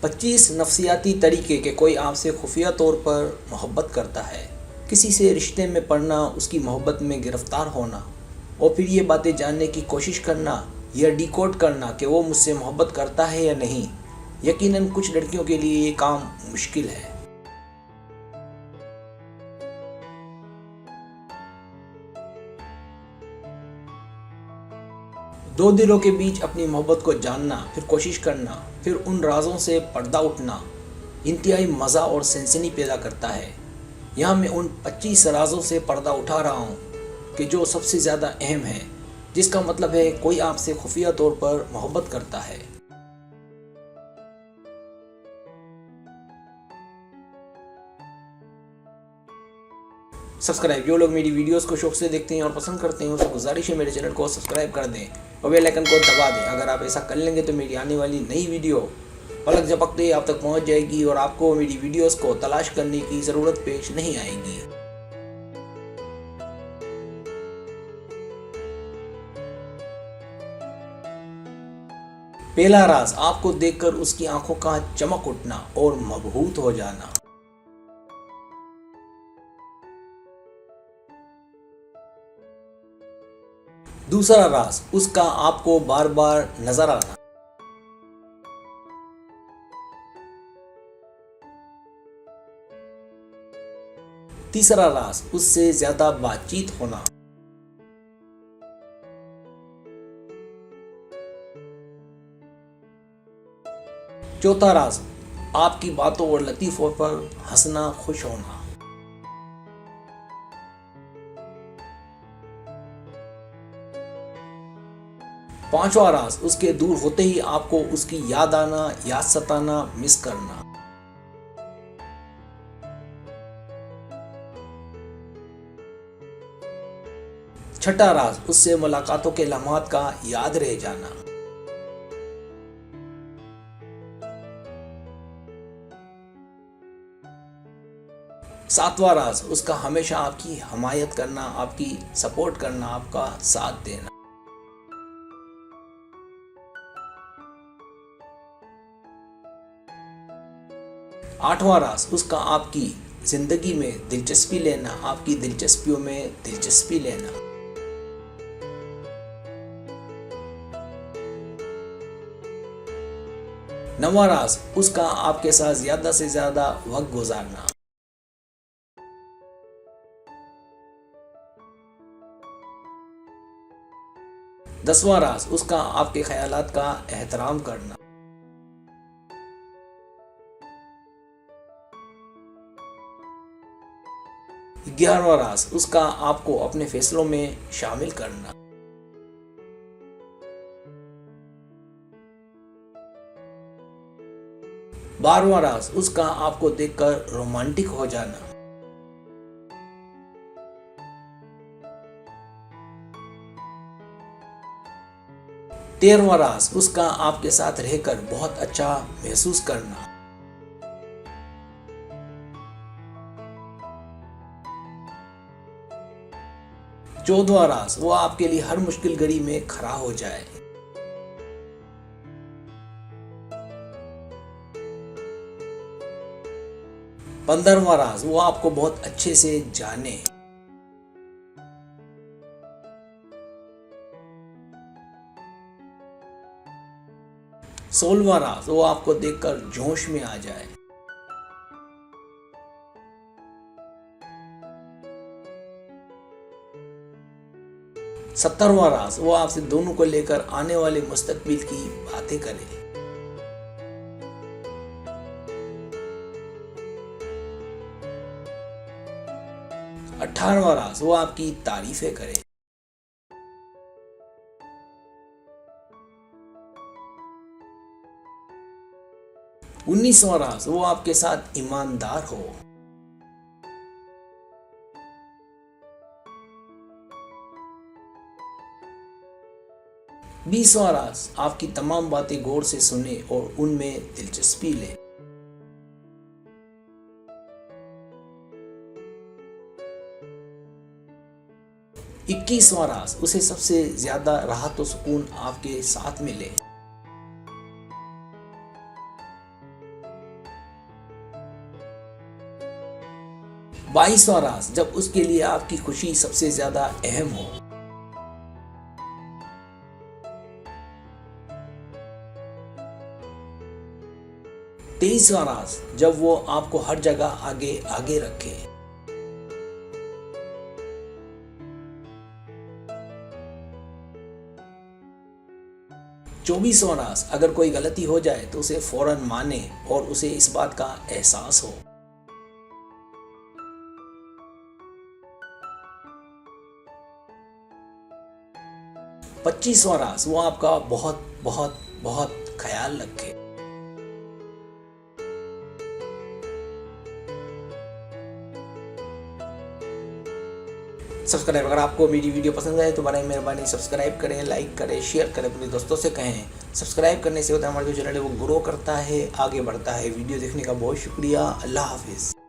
25 नफसियाती तरीके कि कोई आपसे खुफिया तौर पर मोहब्बत करता है। किसी से रिश्ते में पड़ना, उसकी मोहब्बत में गिरफ्तार होना और फिर ये बातें जानने की कोशिश करना या डिकोड करना कि वो मुझसे मोहब्बत करता है या नहीं। यकीनन कुछ लड़कियों के लिए ये काम मुश्किल है। दो दिलों के बीच अपनी मोहब्बत को जानना, फिर कोशिश करना, फिर उन राजों से पर्दा उठना इंतहाई मज़ा और सनसनी पैदा करता है। यहाँ मैं उन 25 राजों से पर्दा उठा रहा हूँ कि जो सबसे ज़्यादा अहम है, जिसका मतलब है कोई आपसे खुफिया तौर पर मोहब्बत करता है। सब्सक्राइब, जो लोग मेरी वीडियोस को शौक से देखते हैं और पसंद करते हैं, उससे गुजारिश है मेरे चैनल को सब्सक्राइब कर दें और बेल आइकन को दबा दें। अगर आप ऐसा कर लेंगे तो मेरी आने वाली नई वीडियो पलक झपकते ही आप तक पहुंच जाएगी और आपको मेरी वीडियोस को तलाश करने की ज़रूरत पेश नहीं आएगी। पहला राज, आपको देखकर उसकी आंखों का चमक उठना और मबहूत हो जाना। दूसरा राज, उसका आपको बार बार नजर आना। तीसरा राज, उससे ज्यादा बातचीत होना। चौथा राज, आपकी बातों और लतीफों पर हंसना, खुश होना। पांचवा राज, उसके दूर होते ही आपको उसकी याद आना, याद सताना, मिस करना। छठा राज, उससे मुलाकातों के लम्हात का याद रह जाना। सातवां राज, उसका हमेशा आपकी हमायत करना, आपकी सपोर्ट करना, आपका साथ देना। आठवां राज, उसका आपकी जिंदगी में दिलचस्पी लेना, आपकी दिलचस्पियों में दिलचस्पी लेना। नौवां राज, उसका आपके साथ ज्यादा से ज्यादा वक्त गुजारना। 10वां राज, उसका आपके ख्यालात का एहतराम करना। 11वां राज, उसका आपको अपने फैसलों में शामिल करना। 12वां राज, उसका आपको देखकर रोमांटिक हो जाना। 13वां राज, उसका आपके साथ रहकर बहुत अच्छा महसूस करना। 14वां राज, वो आपके लिए हर मुश्किल घड़ी में खड़ा हो जाए। 15वां राज, वो आपको बहुत अच्छे से जाने। 16वां राज, वो आपको देखकर जोश में आ जाए। 17वां राज, वो आपसे दोनों को लेकर आने वाले मुस्तकबिल की बातें करे। 18वां राज, वो आपकी तारीफें करे। 19वां राज, वो आपके साथ ईमानदार हो। 20वां राज, आपकी तमाम बातें गौर से सुने और उनमें दिलचस्पी ले। 21वां राज, उसे सबसे ज्यादा राहत और सुकून आपके साथ मिले। 22वां राज, जब उसके लिए आपकी खुशी सबसे ज्यादा अहम हो। 23वां राज, जब वो आपको हर जगह आगे आगे रखे। 24वां राज, अगर कोई गलती हो जाए तो उसे फौरन माने और उसे इस बात का एहसास हो। 25वां राज, वो आपका बहुत बहुत बहुत ख्याल रखे। सब्सक्राइब, अगर आपको मेरी वीडियो पसंद आए तो बड़ी मेहरबानी सब्सक्राइब करें, लाइक करें, शेयर करें, अपने दोस्तों से कहें। सब्सक्राइब करने से होता है हमारा जो चैनल है वो ग्रो करता है, आगे बढ़ता है। वीडियो देखने का बहुत शुक्रिया। अल्लाह हाफिज़।